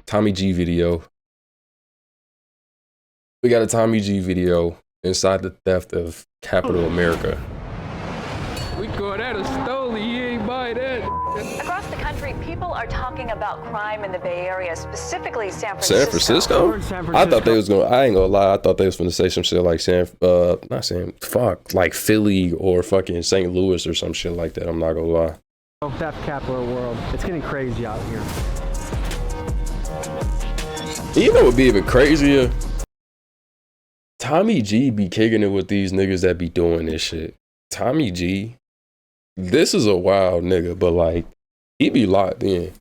Tommy G video. We got a Tommy G video inside the theft of Capital America. We call that a stole. He ain't buy that. Across the country, people are talking about crime in the Bay Area, specifically San Francisco. San Francisco? I thought they was gonna. I ain't gonna lie. I thought they was gonna say some shit like like Philly or fucking St. Louis or some shit like that. I'm not gonna lie. Theft capital of the world. It's getting crazy out here. You know what'd be even crazier? Tommy G be kicking it with these niggas that be doing this shit. Tommy G, this is a wild nigga, but like, he be locked in.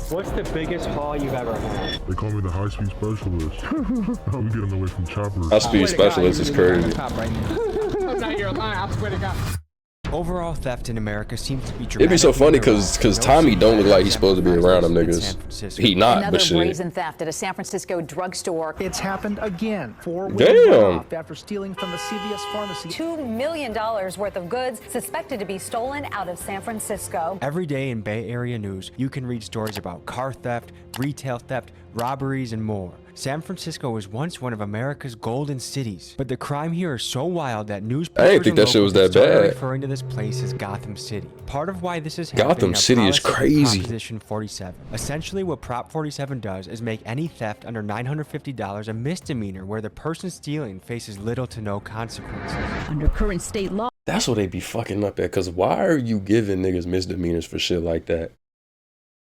What's the biggest haul you've ever had? They call me the high-speed specialist. I'm getting away from choppers. High-speed specialist is crazy. I'm not here lying. I swear to God. Overall theft in America seems to be It'd be so funny because Tommy don't look like he's supposed to be around them niggas. He not, Another but shit. brazen theft at a San Francisco drugstore. It's happened again. 4 Damn. off after stealing from a CVS pharmacy. $2 million worth of goods suspected to be stolen out of San Francisco. Every day in Bay Area news, you can read stories about car theft, retail theft, robberies, and more. San Francisco was once one of America's golden cities, but the crime here is so wild that newspapers I didn't think that shit was that bad. referring to this place as Gotham City. Part of why this is happening Gotham City is crazy. Proposition 47. Essentially, what Prop 47 does is make any theft under $950 a misdemeanor, where the person stealing faces little to no consequences. Under current state law, That's what they be fucking up at. Cause why are you giving niggas misdemeanors for shit like that?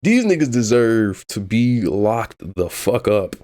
These niggas deserve to be locked the fuck up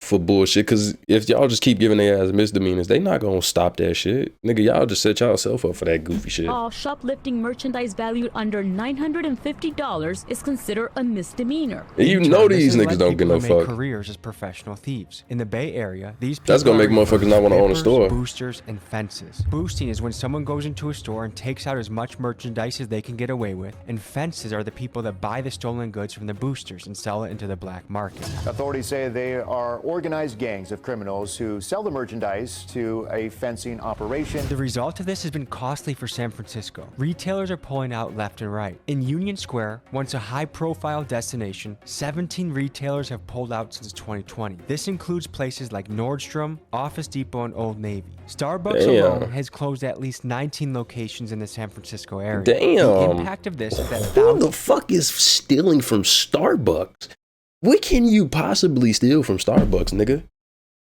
for bullshit. Cause if y'all just keep giving their ass misdemeanors, they not gonna stop that shit. Nigga, y'all just set y'allself up for that goofy shit. all shoplifting merchandise valued under $950 is considered a misdemeanor. And you know these niggas don't get no fuck. Careers as professional thieves. In the Bay Area, these people That's gonna make motherfuckers not wanna own a zippers, store. Boosters and fences. Boosting is when someone goes into a store and takes out as much merchandise as they can get away with, and fences are the people that buy the stolen goods from the boosters and sell it into the black market. Authorities say they are organized gangs of criminals who sell the merchandise to a fencing operation. The result of this has been costly for San Francisco. Retailers are pulling out left and right. In Union Square, once a high-profile destination, 17 retailers have pulled out since 2020. This includes places like Nordstrom, Office Depot, and Old Navy. Starbucks alone has closed at least 19 locations in the San Francisco area. Damn. The impact of this is that Who the fuck is stealing from Starbucks? What can you possibly steal from Starbucks, nigga?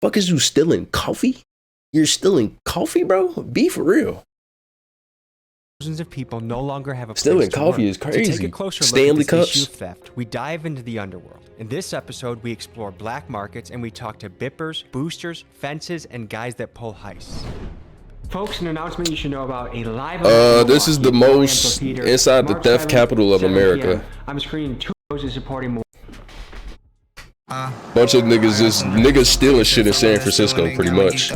Fuck is you stealing coffee? You're stealing coffee, bro? Be for real. thousands of people no longer have a place Stealing to coffee work. is crazy. To take a closer Stanley look at this issue cups. of theft, we dive into the underworld. In this episode, we explore black markets and we talk to bippers, boosters, fences, and guys that pull heists. Folks, an announcement you should know about a live This is the most inside the theft capital of America. I'm screening 2 shows supporting more. Bunch of niggas stealing shit in San Francisco, pretty much.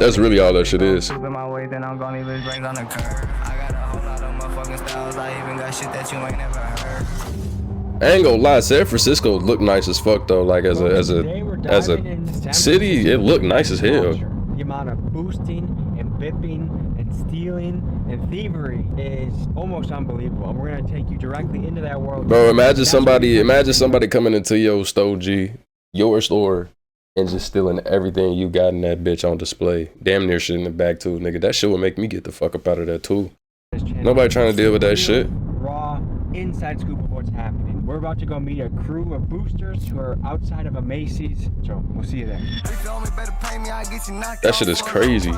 That's really all that shit is. I ain't gonna lie, San Francisco look nice as fuck though. Like as a city, it looked nice as hell. The amount of boosting and bipping and stealing and thievery is almost unbelievable. We're gonna take you directly into that world. Bro, imagine somebody coming into your store and just stealing everything you got in that bitch on display. Damn near shit in the back too, nigga. That shit would make me get the fuck up out of there too. Nobody trying to deal with that shit. Raw inside scoop of what's happening. We're about to go meet a crew of boosters who are outside of a Macy's. So we'll see you there. That shit is crazy.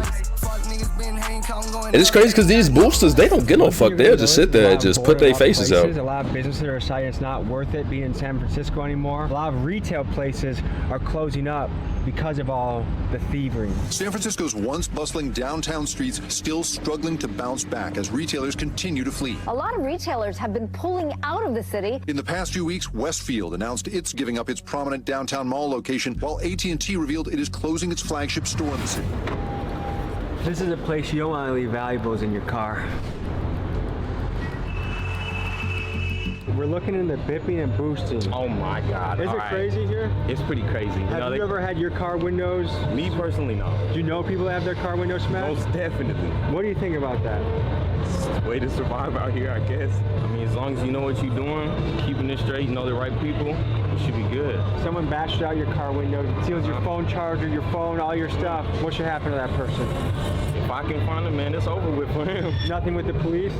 And it's crazy because these boosters, they don't get no fuck. They'll just sit there and just put their faces out. A lot of businesses are deciding it's not worth it being in San Francisco anymore. A lot of retail places are closing up because of all the thievery. San Francisco's once bustling downtown streets still struggling to bounce back as retailers continue to flee. A lot of retailers have been pulling out of the city. In the past few weeks, Westfield announced it's giving up its prominent downtown mall location, while AT&T revealed it is closing its flagship store in the city. This is a place you don't want to leave valuables in your car. We're looking into bipping and boosting. Oh my God. Is it crazy here? It's pretty crazy. Have you ever had your car windows? Me personally, no. Do you know people that have their car windows smashed? Most definitely. What do you think about that? It's the way to survive out here, I guess. I mean, as long as you know what you're doing, keeping it straight, you know the right people, you should be good. Someone bashed out your car window, steals your phone charger, your phone, all your stuff. What should happen to that person? If I can find him, man, it's over with for him. Nothing with the police?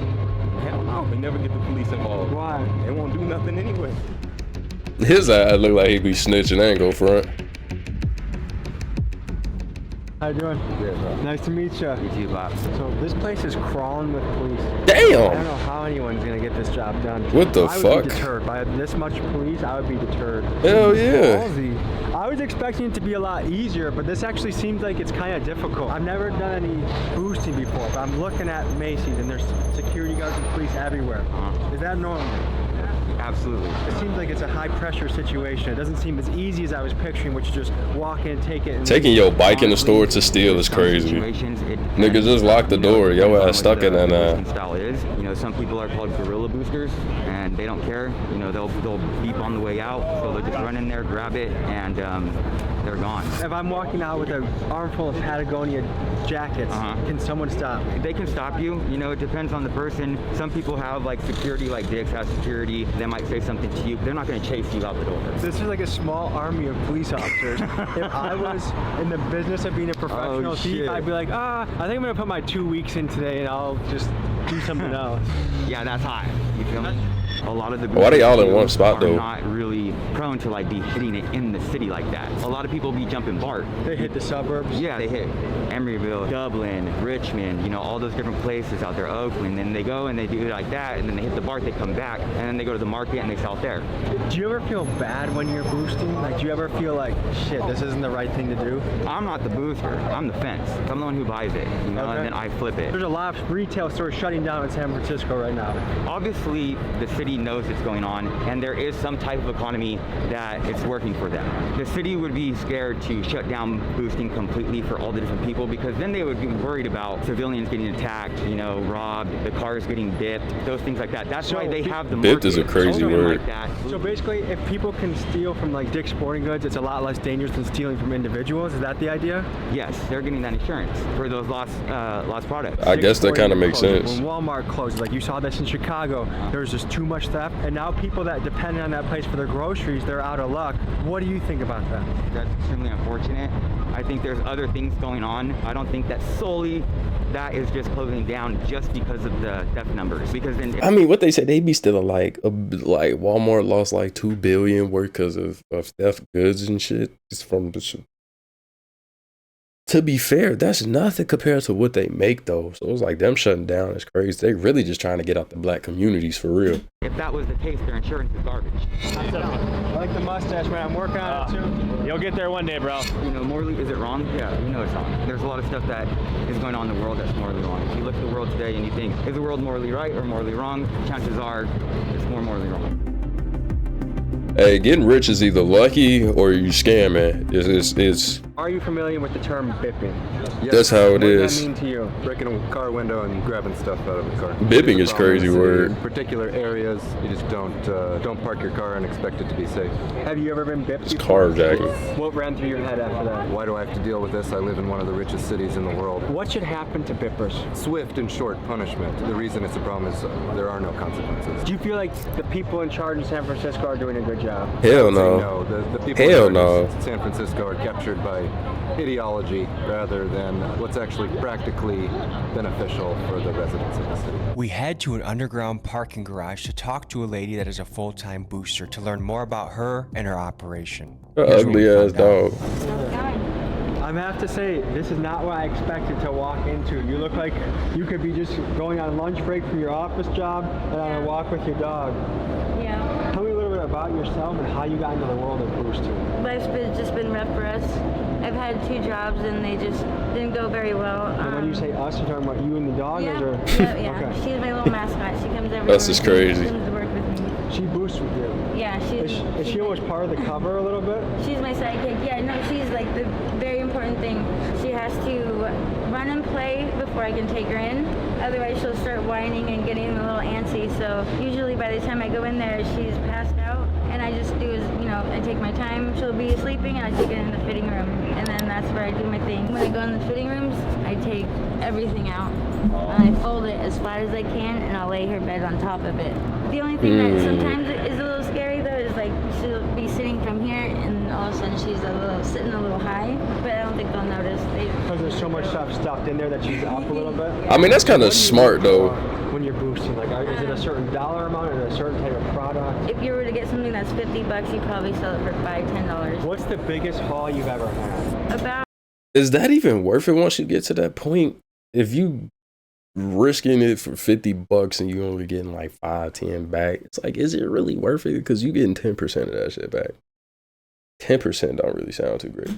Hell no, we never get the police involved. Why? They won't do nothing anyway. His eye look like he be snitching. I ain't go front. How you doing? Good, bro. Nice to meet you. You too, Bob. So this place is crawling with police. Damn! I don't know how anyone's gonna get this job done. What the I would fuck? be deterred. By this much police, I would be deterred. Hell yeah. Ballsy. I was expecting it to be a lot easier, but this actually seems like it's kind of difficult. I've never done any boosting before, but I'm looking at Macy's and there's security guards and police everywhere. Is that normal? Absolutely. It seems like it's a high pressure situation. It doesn't seem as easy as I was picturing, which is just walk in, take it. And Taking your bike in the store to steal is crazy. Nigga, just lock the door. Yo ass stuck in that. Style is, you know, some people are called gorilla boosters, and they don't care. You know, they'll beep on the way out, so they'll just run in there, grab it, and they're gone. If I'm walking out with an armful of Patagonia jackets, can someone stop? They can stop you. You know, it depends on the person. Some people have like security, like Dick's has security. They might say something to you. They're not going to chase you out the door. This is like a small army of police officers. If I was in the business of being a professional thief, I'd be like, I think I'm going to put my 2 weeks in today and I'll just do something else. Yeah, that's high. You feel me? A lot of the Why they all in one spot are though? not really prone to like be hitting it in the city like that. A lot of people be jumping BART. They hit the suburbs? Yeah, they hit Emeryville, Dublin, Richmond, you know, all those different places out there, Oakland. Then they go and they do it like that, and then they hit the BART, they come back, and then they go to the market and they sell it there. Do you ever feel bad when you're boosting? Like, do you ever feel like, shit, this isn't the right thing to do? I'm not the booster. I'm the fence. I'm the one who buys it, you know, and then I flip it. There's a lot of retail stores shutting down in San Francisco right now. Obviously, the city knows it's going on, and there is some type of economy that it's working for them. The city would be scared to shut down boosting completely for all the different people, because then they would be worried about civilians getting attacked, you know, robbed, the cars getting bipped, those things like that. That's why they have the Bipped is a crazy word. like that. So basically, if people can steal from like Dick's Sporting Goods, it's a lot less dangerous than stealing from individuals. Is that the idea? Yes, they're getting that insurance for those lost products. I guess that kind of makes sense. When Walmart closed, like you saw this in Chicago, there was just too much theft, and now people that depend on that place for their groceries, they're out of luck. What do you think about that? That's extremely unfortunate. I think there's other things going on. I don't think that solely that is just closing down just because of the theft numbers. Because then, I mean, what they said, they be stealing like Walmart lost like $2 billion worth because of theft goods and shit. It's from the. To be fair, that's nothing compared to what they make though. So it's like them shutting down is crazy. They really just trying to get out the black communities for real. if that was the case, their insurance is garbage. I like the mustache, man. I'm working on it too. You'll get there one day, bro. You know, morally, is it wrong? Yeah, you know it's wrong. There's a lot of stuff that is going on in the world that's morally wrong. If you look at the world today and you think, is the world morally right or morally wrong? Chances are it's more morally wrong. Hey, getting rich is either lucky or you scamming. It's Are you familiar with the term bipping? Yes. That's how it is. What does that mean to you? Breaking a car window and grabbing stuff out of the car. Bipping is crazy word. In particular areas, you just don't park your car and expect it to be safe. Have you ever been bipped? It's carjacking. What ran through your head after that? Why do I have to deal with this? I live in one of the richest cities in the world. What should happen to bippers? Swift and short punishment. The reason it's a problem is there are no consequences. Do you feel like the people in charge in San Francisco are doing a good job? Hell no. No, the people Hell in no. San Francisco are captured by ideology rather than what's actually practically beneficial for the residents of the city. We head to an underground parking garage to talk to a lady that is a full-time booster to learn more about her and her operation. Ugly ass dog. I have to say, this is not what I expected to walk into. You look like you could be just going on lunch break from your office job and on a walk with your dog. Yeah. Tell me a little bit about yourself and how you got into the world of boosting. Life's just been rough for us. I've had 2 jobs and they just didn't go very well. And when you say us, you're talking about you and the dog? Yeah, or? yeah. Okay. She's my little mascot. She comes everywhere. That's just crazy. She comes to work with me. She boosts with you? Yeah, Is she almost part of the cover a little bit? She's my sidekick. Yeah, no, she's like the very important thing. She has to run and play before I can take her in. Otherwise, she'll start whining and getting a little antsy. So usually by the time I go in there, she's passed out. And I just do is, I take my time. She'll be sleeping and I take it in the fitting room. And then that's where I do my thing. When I go in the fitting rooms, I take everything out. And I fold it as flat as I can and I'll lay her bed on top of it. The only thing that sometimes is a little scary though is like she'll be sitting from here and all of a sudden she's sitting a little high. But I don't think they'll notice. Because there's so much stuff stuffed in there that she's up a little bit. I mean, that's kind of smart though. When you're boosting, like, is it a certain dollar amount or a certain type of product? If you were to get something that's $50, you probably sell it for $5-10. What's the biggest haul you've ever had? Is that even worth it once you get to that point? If you risking it for $50 and you only getting like 5-10 back, it's like, is it really worth it? Because you getting 10% of that shit back. 10% don't really sound too great.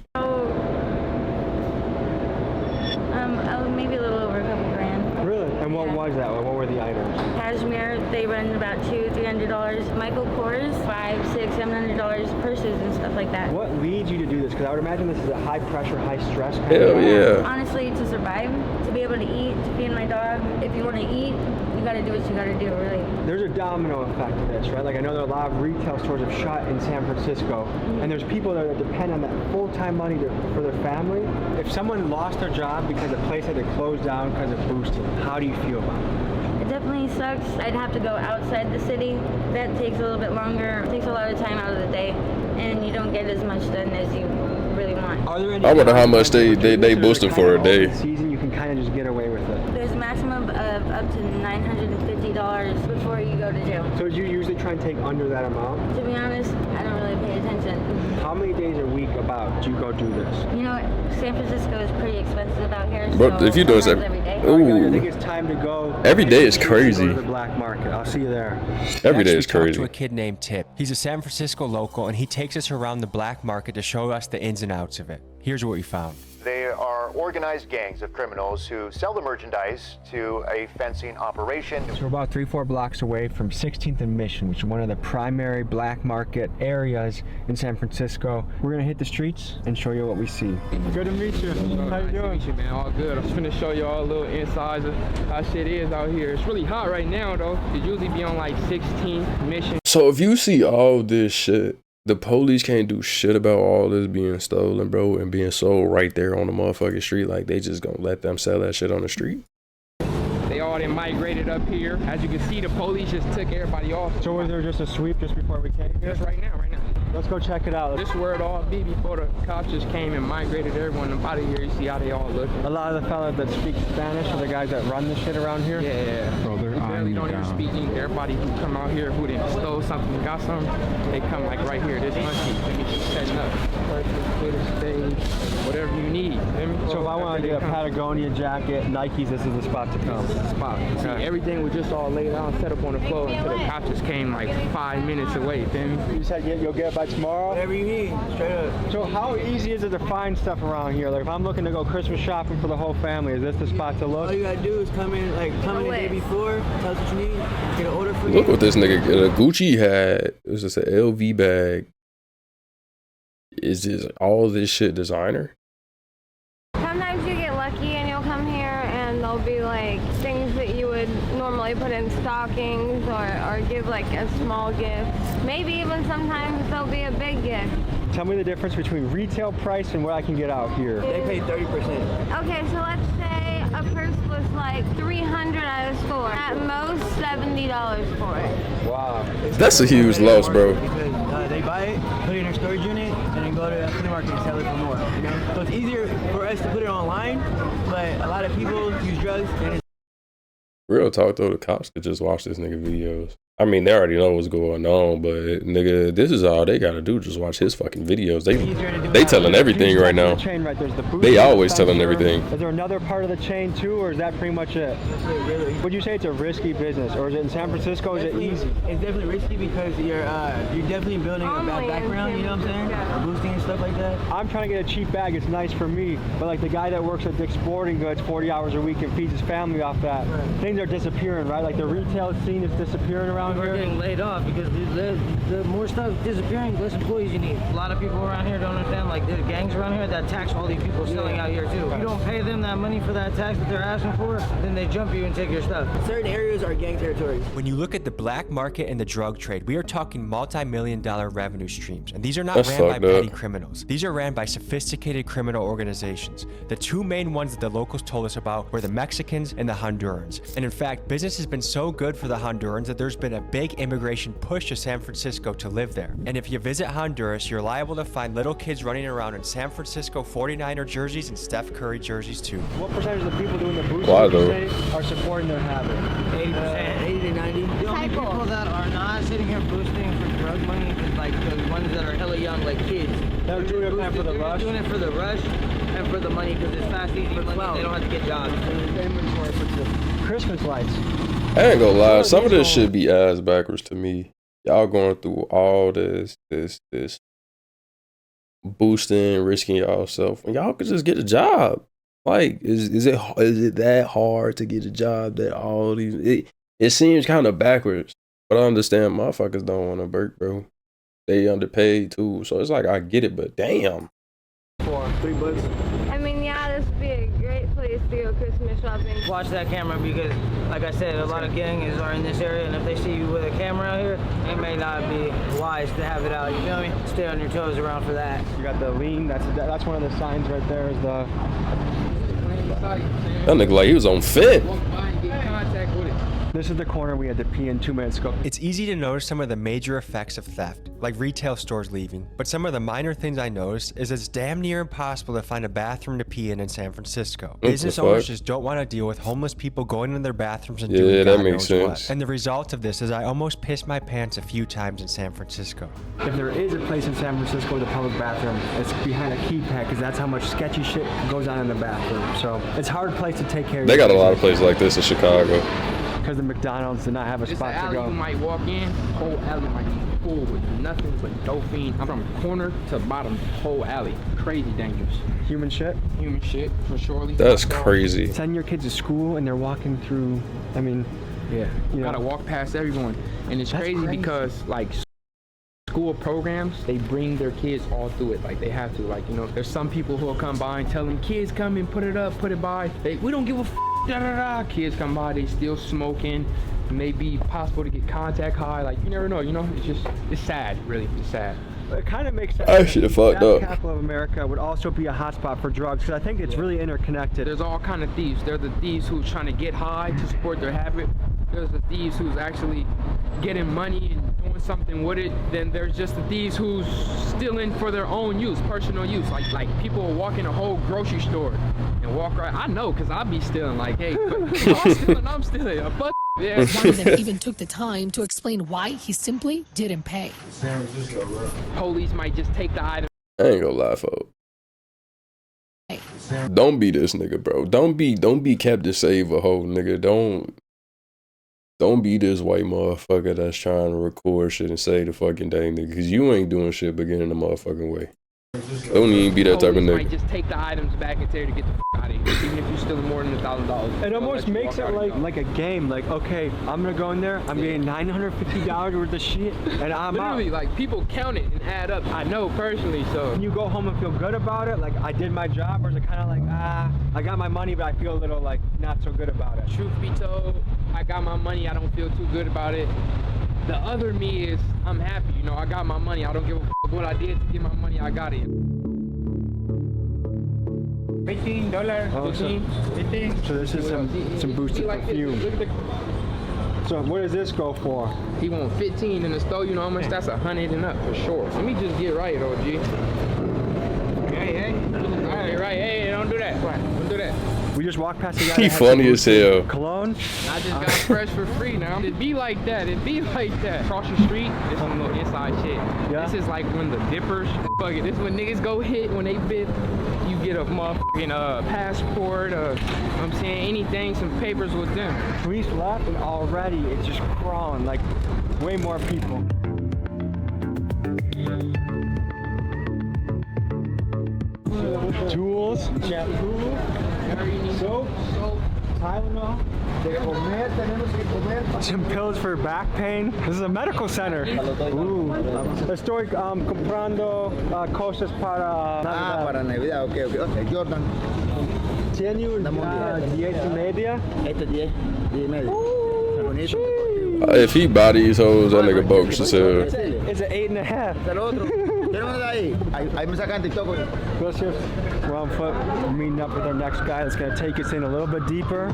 Maybe a little over a couple grand. Really? And what was that? What were the items? Cashmere, they run about $200-300. Michael Kors, $500-700. Purses and stuff like that. What leads you to do this? Because I would imagine this is a high pressure, high stress kind Hell of yeah. Honestly, to survive, to be able to eat, to feed my dog. If you want to eat, you got to do what you got to do, really. There's a domino effect to this, right? Like I know there are a lot of retail stores have shut in San Francisco, and there's people there that depend on that full-time money for their family. If someone lost their job because the place had to close down because of boosting, how do you feel about it? It definitely sucks. I'd have to go outside the city. That takes a little bit longer. It takes a lot of time out of the day, and you don't get as much done as you really want. Are there any I wonder how much they boosted for a day. Season, you can kind of just get away with it. There's a maximum of up to $950 before you go to jail. So do you usually try and take under that amount? To be honest, I don't really pay attention. How many days a week about do you go do this? You know what? San Francisco is pretty expensive out here. But so if you do this every day. I think it's time to go. Every day is crazy. Go to the black market. I'll see you there. Every day is Talked crazy. to a kid named Tip. He's a San Francisco local, and he takes us around the black market to show us the ins and outs of it. Here's what we found. They are organized gangs of criminals who sell the merchandise to a fencing operation. So we're about 3-4 blocks away from 16th and Mission, which is one of the primary black market areas in San Francisco. We're gonna hit the streets and show you what we see. Good to meet you. How you doing? Meet you, man. All good. I'm just gonna show y'all a little insides of how shit is out here. It's really hot right now, though. It usually be on like 16th Mission. So if you see all this shit, the police can't do shit about all this being stolen, bro, and being sold right there on the motherfucking street. Like, they just gonna let them sell that shit on the street? They all done migrated up here. As you can see, the police just took everybody off. So was there just a sweep just before we came? Just right now. Let's go check it out. This is where it all be before the cops just came and migrated everyone up out of here. You see how they all look. A lot of the fellas that speak Spanish are the guys that run the shit around here? Yeah. Bro, they're They barely don't even speak English. Everybody who come out here who done stole something and got something, they come like right here. This monkey, let me just setting up. Twitter stage, whatever you need. So if I want to get a Patagonia jacket, Nikes, this is the spot to come. Spot. See, everything was just all laid out, set up on the floor until the cops just came like 5 minutes away. Then you said you'll get it by tomorrow? Whatever you need, straight up. So how easy is it to find stuff around here? Like if I'm looking to go Christmas shopping for the whole family, is this the spot to look? All you gotta do is come in the day before, tell us what you need, get an order for you. Look what this nigga, Gucci had. It was just an LV bag. Is this all this shit designer? Sometimes you get lucky and you'll come here and there'll be like things that you would normally put in stockings or give like a small gift. Maybe even sometimes there'll be a big gift. Tell me the difference between retail price and what I can get out here. They pay 30%. Okay, so let's say a purse was like $300 at a store. At most $70 for it. Wow. That's a huge loss, bro. Because they buy it, put it in their storage unit, and then go to the flea market and sell it for more. You know? So it's easier for us to put it online, but a lot of people use drugs and it's Real talk though, the cops could just watch this nigga videos. I mean, they already know what's going on, but nigga, this is all they gotta do. Just watch his fucking videos. They telling everything right now. They always telling everything. Is there another part of the chain too, or is that pretty much it? Really. Would you say it's a risky business, or is it in San Francisco? Is it easy? It's definitely risky because you're definitely building a bad background. You know what I'm saying? Boosting and stuff like that. I'm trying to get a cheap bag. It's nice for me, but like the guy that works at Dick's Sporting Goods 40 hours a week and feeds his family off that, things are disappearing, right? Like the retail scene is disappearing around around people are here. getting laid off because the more stuff disappearing, less employees you need. A lot of people around here don't understand, like the gangs around here that tax all these people selling out here too. If you don't pay them that money for that tax that they're asking for, then they jump you and take your stuff. Certain areas are gang territory. When you look at the black market and the drug trade, we are talking multi-million-dollar revenue streams. And these are not That's ran by fucked up. petty criminals. These are ran by sophisticated criminal organizations. The two main ones that the locals told us about were the Mexicans and the Hondurans. And in fact, business has been so good for the Hondurans that there's been a big immigration push to San Francisco to live there. And if you visit Honduras, you're liable to find little kids running around in San Francisco 49er jerseys and Steph Curry jerseys too. What percentage of the people doing the boosting Why, would you though? say are supporting their habit? 80%, 80 to 90. The only people that are not sitting here boosting for drug money is like the ones that are hella young, like kids. They're doing it for the rush. Doing it for the rush and for the money because it's fast, easy money. They don't have to get jobs. Christmas lights. I ain't gonna lie, some of this shit be ass backwards to me. Y'all going through all this boosting, risking y'allself, when y'all could just get a job. Like, is it that hard to get a job that all these? It seems kind of backwards, but I understand motherfuckers don't want to work, bro. They underpaid too, so it's like I get it, but damn. $3. I mean, yeah, this would be a great place to go Christmas shopping. Watch that camera because, like I said, a lot of gangs are in this area, and if they see you with a camera out here, it may not be wise to have it out. You feel me? Stay on your toes around for that. You got the lean. That's one of the signs right there. Is the That nigga like he was on fit. This is the corner we had to pee in 2 minutes ago. It's easy to notice some of the major effects of theft, like retail stores leaving, but some of the minor things I noticed is it's damn near impossible to find a bathroom to pee in San Francisco. Business owners just don't want to deal with homeless people going in their bathrooms and doing that God makes knows what. sense. And the result of this is I almost pissed my pants a few times in San Francisco. If there is a place in San Francisco with a public bathroom, it's behind a keypad because that's how much sketchy shit goes on in the bathroom. So it's a hard place to take care of. They got a lot of places like this in Chicago. Because the McDonald's did not have a It's spot an to alley go. you might walk in, whole alley might be full with nothing but dope fiend. I'm from corner to bottom, whole alley. Crazy dangerous. Human shit? Human shit, for surely. That's crazy. Send your kids to school and they're walking through, I mean, Yeah, you gotta know. walk past everyone. And it's crazy because, like, school programs, they bring their kids all through it. Like, they have to. Like, you know, there's some people who'll come by and tell them, kids come and put it up, put it by. We don't give a f, da da da. Kids come by, they still smoking. It may be possible to get contact high. Like, you never know, you know? It's sad, really. It's sad. It kind of makes sense. That shit fucked The up. capital of America would also be a hotspot for drugs because I think it's really interconnected. There's all kind of thieves. There's the thieves who's trying to get high to support their habit. There's the thieves who's actually getting money and doing something with it. Then there's just the thieves who's stealing for their own use, personal use. Like people will walk in a whole grocery store and walk right. I know, cause I be stealing. Like, hey, but I'm stealing. But yeah. One of them even took the time to explain why he simply didn't pay. Police might just take the item. I ain't gonna lie, folks. Don't be this nigga, bro. Don't be Captain Save a hoe, nigga. Don't be this white motherfucker that's trying to record shit and say the fucking thing, nigga. Cause you ain't doing shit but getting in the motherfucking way. Don't even be that type of Police might nigga. just take the items back and tell you to get the f out of here, even if you're stealing more than $1,000. It almost makes it like a game. Like, okay, I'm gonna go in there. I'm getting $950 worth of shit, and I'm Literally, out. like, people count it and add up. I know personally, so. And you go home and feel good about it. Like, I did my job, or is it kind of like, I got my money, but I feel a little like not so good about it. Truth be told, I got my money. I don't feel too good about it. The other me is, I'm happy. You know, I got my money. I don't give a f what I did to get my money. I got it. $15, Oh, so- 15. So this is some boosted Like this. perfume. Look at the. So what does this go for? He want 15 in the store. You know how much? That's 100 and up for sure. Let me just get right, OG. Hey. All right, right. Hey, don't do that. Don't do that. We just walked past the guy. He that had funny some as hell. Cologne. I just got fresh for free now. It be like that. It be like that. Across the street, this some little inside shit. Yeah. This is like when the dippers, fuck it. This when niggas go hit when they bid. You get a motherfucking passport, you know what I'm saying, anything, some papers with them. Police left and already it's just crawling like way more people. Tools, shampoo, Soap, Tylenol. Some pills for back pain. This is a medical center. Ooh. Estoy comprando cosas para Navidad. Para Navidad, ok. Jordan. ¿Tiene 10.5? Este 10.5. If he buy these hoes, that nigga bogus as hell. It's an 8.5. Gracias. We're on foot. We're meeting up with our next guy that's gonna take us in a little bit deeper.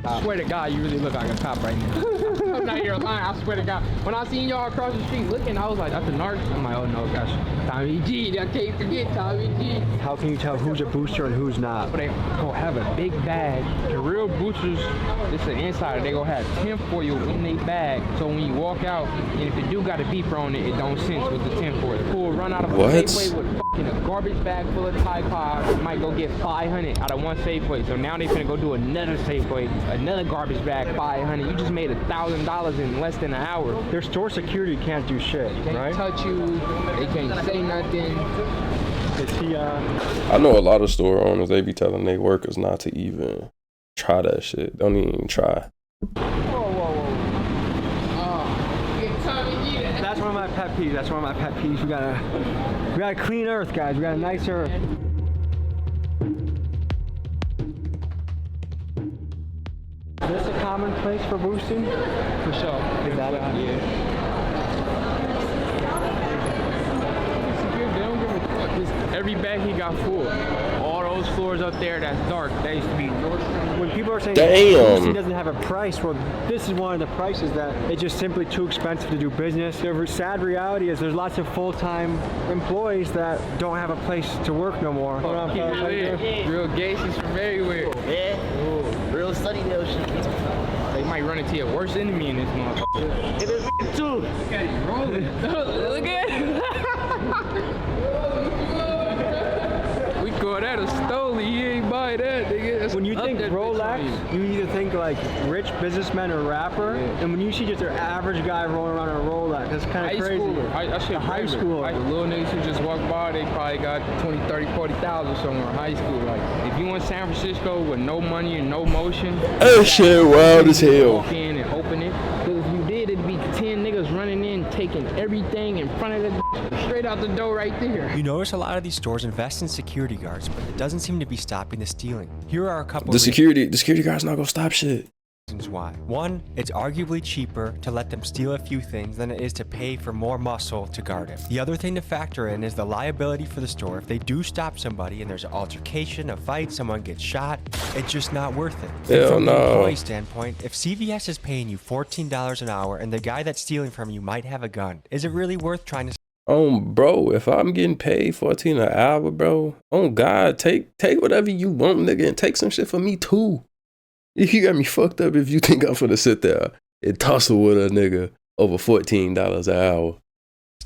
I swear to God, you really look like a cop right now. I'm not here lying, I swear to God. When I seen y'all across the street looking, I was like, that's a narc. I'm like, oh no, gosh. Tommy G, I can't forget Tommy G. How can you tell who's a booster and who's not? They gonna have a big bag. The real boosters, it's an insider. They gonna have tinfoil in their bag. So when you walk out, and if it do got a beeper on it, it don't sense with the tinfoil. Who will run out of a Safeway with fucking a garbage bag full of Tide Pods, might go get 500 out of one Safeway. So now they finna go do another Safeway, another garbage bag, 500. You just made $1,000 in less than an hour. Their store security can't do shit, They can't touch you. They can't say nothing. I know a lot of store owners, they be telling their workers not to even try that shit. Don't even try. That's one of my pet peeves. That's one of my pet peeves. We got a clean earth, guys. We got a nice earth. Is this a common place for boosting? For sure. Is that yeah. They don't give a fuck. Every bag he got full. All those floors up there that's dark, that used to be Nordstrom. When people are saying Damn. boosting doesn't have a price, well, this is one of the prices that it's just simply too expensive to do business. The sad reality is there's lots of full-time employees that don't have a place to work no more. Real gangsters from everywhere. Yeah. Real sunny little shit. They might run into your worst enemy in this motherfucker. It is too. Look at him rolling. Look at him. We call that a stole. He ain't buy that, nigga. That's when you think Rolex, you either think like rich businessman or rapper, and when you see just an average guy rolling around in a Rolex, that's kind of crazy. High school. Like the little niggas who just walk by, they probably got 20, 30, 40,000 somewhere in high school. Like if you in San Francisco with no money and no motion, that shit wild as hell. Walk in and open it. Because if you did, it'd be 10 niggas running in, taking everything in front of the straight out the door right there. You notice a lot of these stores invest in security guards, but it doesn't seem to be stopping the stealing. Here are a couple The security guard's not gonna stop shit. reasons why. One, it's arguably cheaper to let them steal a few things than it is to pay for more muscle to guard it. The other thing to factor in is the liability for the store. If they do stop somebody and there's an altercation, a fight, someone gets shot, it's just not worth it. Hell From no. the employee standpoint, if CVS is paying you $14 an hour and the guy that's stealing from you might have a gun, is it really worth trying to Bro, if I'm getting paid $14 an hour, bro, God, take whatever you want, nigga, and take some shit for me too. You got me fucked up if you think I'm finna sit there and tussle with a nigga over $14 an hour.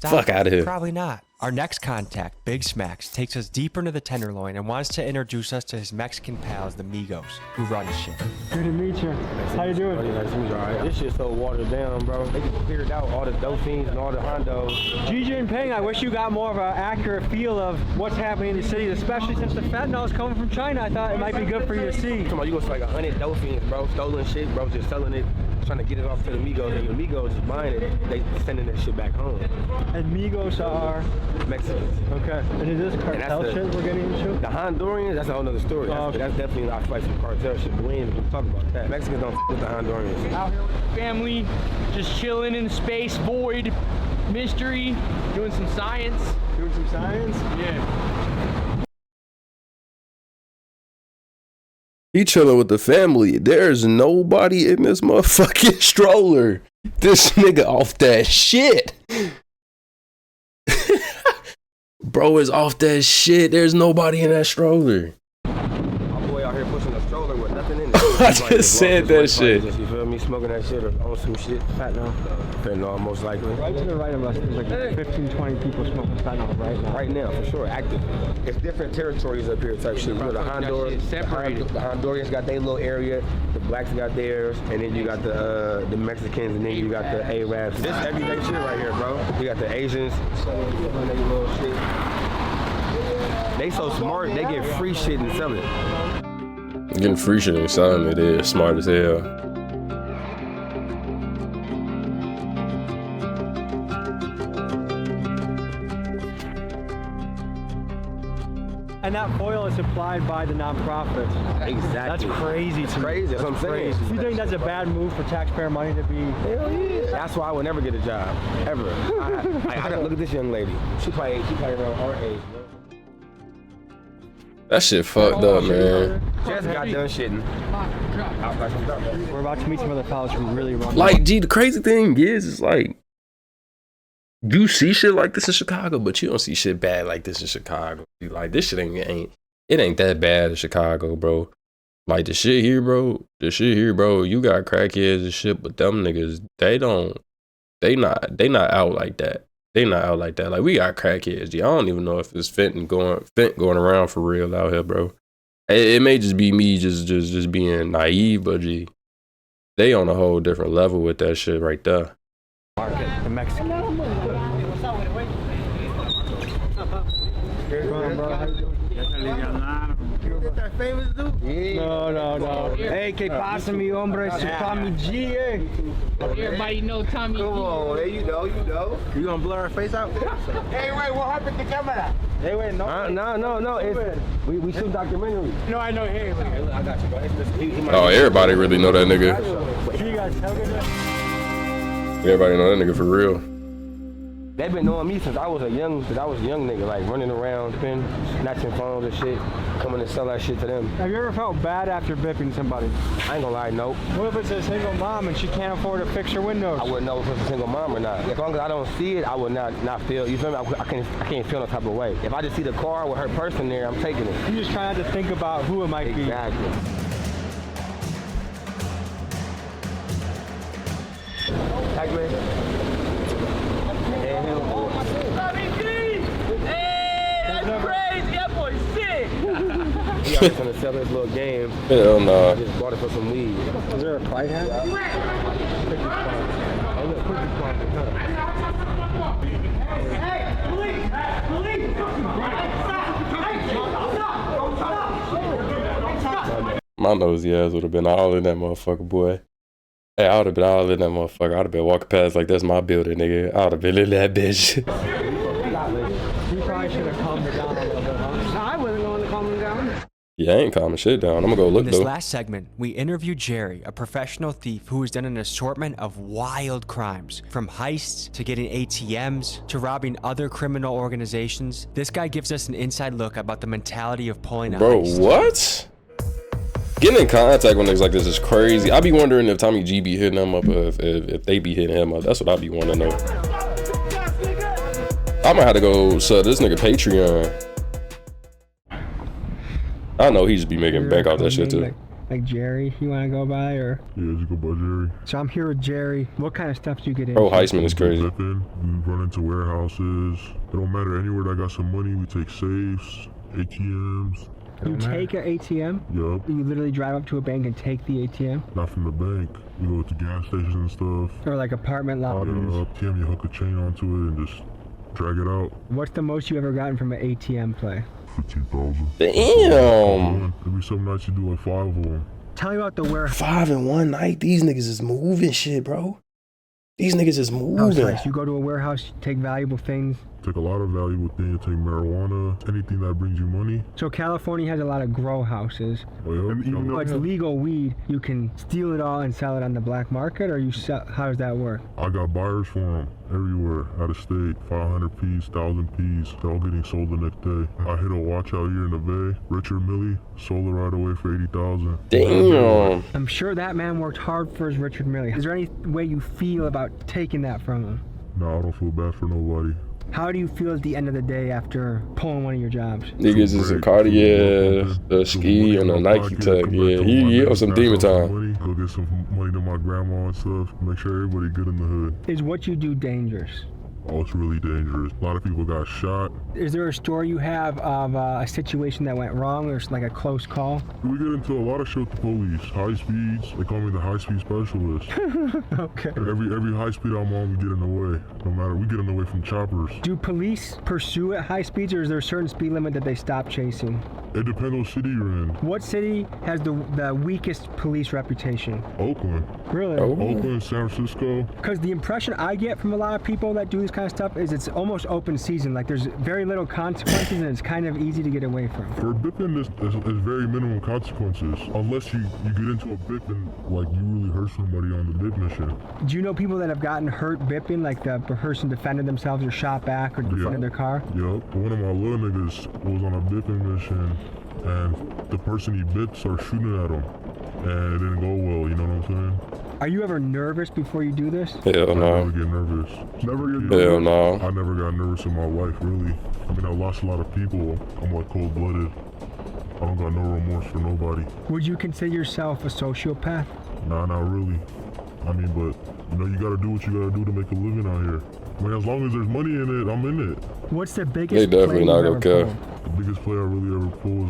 stop? Fuck out of here. Probably not. Our next contact, Big Smacks, takes us deeper into the Tenderloin and wants to introduce us to his Mexican pals, the Migos, who run the shit. Good to meet you. How you doing? Nice to meet you, all right. This shit's so watered down, bro. They just cleared out all the Dolphins and all the Hondos. Xi Jinping, I wish you got more of an accurate feel of what's happening in the city, especially since the fentanyl is coming from China. I thought it might be good for you to see. Come on, you go to like 100 Dolphins, bro. Stolen shit, bro. Just selling it, trying to get it off to the Migos. And the Migos is buying it. They sending that shit back home. And Migos are Mexicans. Okay. And is this cartel shit we're getting into? The Hondurians, that's a whole nother story. That's definitely not fight some cartel shit, but we ain't even talking about that. Mexicans don't with the Hondurians. Out here with the family, just chilling in the space void, mystery, doing some science. Doing some science? Yeah. He chilling with the family. There's nobody in this motherfucking stroller. This nigga off that shit. Bro is off that shit. There's nobody in that stroller. My boy out here pushing a stroller with nothing in it. I just said that shit. You feel me? Smoking that shit or on some shit. Fentanyl. Fentanyl, most likely. Right to the right of us, there's like 15, 20 people smoking fentanyl right now. Right now, for sure, active. It's different territories up here type shit. You know, the Hondurians got their little area. The blacks got theirs, and then you got the Mexicans, and then you got the Arabs. This everyday shit right here, bro. You got the Asians selling their little shit. They so smart, they get free shit and sell it. Getting free shit and selling it is smart as hell. And that foil is supplied by the nonprofits. Exactly. That's crazy to me. Crazy, that's what I'm saying. You think that's a bad move for taxpayer money to be? Hell yeah. That's why I would never get a job, ever. I gotta look at this young lady. She probably around our age. That shit fucked up, man. Just got done shitting. We're about to meet some other fellas who really run. Like, G, the crazy thing is like, you see shit like this in Chicago, but you don't see shit bad like this in Chicago. Like, this shit ain't that bad in Chicago, bro. Like, the shit here, bro, you got crackheads and shit, but them niggas, they not out like that. They not out like that. Like, we got crackheads, G. I don't even know if it's fent going around for real out here, bro. It may just be me just being naive, but G, they on a whole different level with that shit right there. Market, the Mexican. That famous dude? No. Hey, que pasa, mi hombre? It's Tommy G, eh? Everybody know Tommy G. Come on, hey, you know. You gonna blur our face out? Hey, wait, what happened to camera? Hey, wait, no. No. We shoot documentaries. No, I know. Hey, I got you, bro. Oh, everybody really know that nigga. You guys Everybody know that nigga for real. They've been knowing me since I was a young nigga, like running around, snatching phones and shit, coming to sell that shit to them. Have you ever felt bad after bipping somebody? I ain't gonna lie, nope. What if it's a single mom and she can't afford to fix her windows? I wouldn't know if it's a single mom or not. As long as I don't see it, I would not feel, you feel me? I can't feel no type of way. If I just see the car with her person there, I'm taking it. You just try not to think about who it might be. Exactly. He always trying to sell his little game. Hell no. I just bought it for some weed. Is there a fight hat? My nosy ass would have been all in that motherfucker, boy. Hey, I would have been all in that motherfucker. I would have been walking past like that's my building, nigga. I would have been in that bitch. You probably should have calmed her down a little bit, huh? I wasn't going to calm him down. Yeah, I ain't calming shit down. I'm gonna go look In this though. last segment, we interviewed Jerry, a professional thief who has done an assortment of wild crimes, from heists to getting ATMs to robbing other criminal organizations. This guy gives us an inside look about the mentality of pulling a Bro, heist. what? Getting in contact with niggas like this is crazy. I be wondering if Tommy G be hitting them up, if they be hitting him up. That's what I be wanting to know. I might have to go sub this nigga Patreon. I know he just be making bank off that shit too. Like Jerry, you want to go by, or? Yeah, just go by Jerry. So I'm here with Jerry. What kind of stuff do you get in? Bro, Heisman is crazy. We run into warehouses. It don't matter anywhere that got some money. We take safes, ATMs. You take an ATM? Yup. You literally drive up to a bank and take the ATM? Not from the bank. We go to gas stations and stuff. Or like apartment lobbies? ATM, you hook a chain onto it and just drag it out. What's the most you ever gotten from an ATM play? 15,000. Damn. Every some nights you do like 5 of them. Tell me about the warehouse. 5 in one night. These niggas is moving shit, bro. These niggas is moving. Oh, nice. You go to a warehouse, you take valuable things. Take a lot of valuable things. Take marijuana, anything that brings you money. So California has a lot of grow houses. Oh, yeah. And even though it's legal weed, you can steal it all and sell it on the black market, or you sell, how does that work? I got buyers for them everywhere, out of state, 500 piece, 1,000 piece. They're all getting sold the next day. I hit a watch out here in the Bay. Richard Milley sold it right away for 80,000. Damn. I'm sure that man worked hard for his Richard Milley. Is there any way you feel about taking that from him? No, I don't feel bad for nobody. How do you feel at the end of the day after pulling one of your jobs? Niggas is a Cartier, a ski, and a Nike tech. Yeah, he on some demon time. Go get some money to my grandma and stuff. Make sure everybody good in the hood. Is what you do dangerous? Oh, it's really dangerous. A lot of people got shot. Is there a story you have of a situation that went wrong or like a close call? We get into a lot of shit with the police. High speeds. They call me the high speed specialist. Okay. Every high speed I'm on, we get in the way. No matter, we get in the way from choppers. Do police pursue at high speeds, or is there a certain speed limit that they stop chasing? It depends what city you're in. What city has the weakest police reputation? Oakland. Really? Oakland, San Francisco. Because the impression I get from a lot of people that do this kind of stuff is it's almost open season. Like there's very little consequences and it's kind of easy to get away from. For bipping, there's very minimum consequences. Unless you get into a bip and like you really hurt somebody on the bip mission. Do you know people that have gotten hurt bipping, like the person defended themselves or shot back or defended their car? Yup. One of my little niggas was on a bipping mission and the person he bit started shooting at him. And it didn't go well, you know what I'm saying? Are you ever nervous before you do this? Hell no. I never get nervous. Never get nervous. Hell no. I never got nervous in my life, really. I mean, I lost a lot of people. I'm like cold-blooded. I don't got no remorse for nobody. Would you consider yourself a sociopath? Nah, not really. I mean, but, you know, you gotta do what you gotta do to make a living out here. I mean, as long as there's money in it, I'm in it. What's the biggest They definitely play not you've gonna ever care. pulled? The biggest play I really ever pulled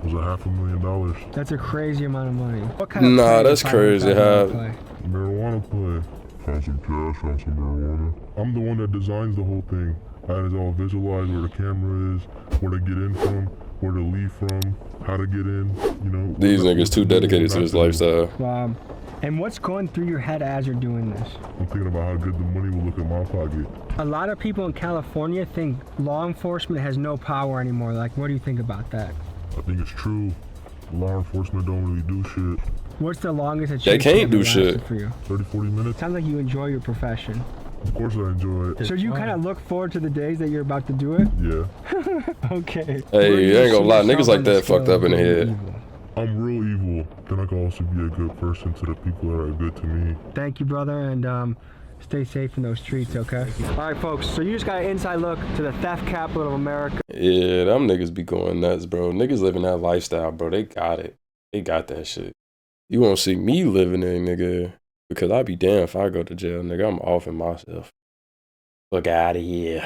was $500,000. That's a crazy amount of money. What kind of Nah, play that's is crazy. $500,000 play? Marijuana play. Found some cash, found some marijuana. I'm the one that designs the whole thing. I had it all visualized where the camera is, where to get in from, where to leave from, how to get in, you know. These niggas too dedicated to this lifestyle. And what's going through your head as you're doing this? I'm thinking about how good the money will look in my pocket. A lot of people in California think law enforcement has no power anymore. Like, what do you think about that? I think it's true. Law enforcement don't really do shit. What's the longest that They can't do shit. for you? 30, 40 minutes. Sounds like you enjoy your profession. Of course I enjoy it. So you kind of look forward to the days that you're about to do it? Yeah. Okay. Hey, I ain't gonna lie, niggas like that fucked up in the head. I'm real evil. Then I can also be a good person to the people that are good to me. Thank you, brother, and stay safe in those streets, okay? All right, folks, so you just got an inside look to the theft capital of America. Yeah, them niggas be going nuts, bro. Niggas living that lifestyle, bro. They got it. They got that shit. You won't see me living it, nigga. Because I'd be damned if I go to jail, nigga. I'm offing myself. Fuck out of here.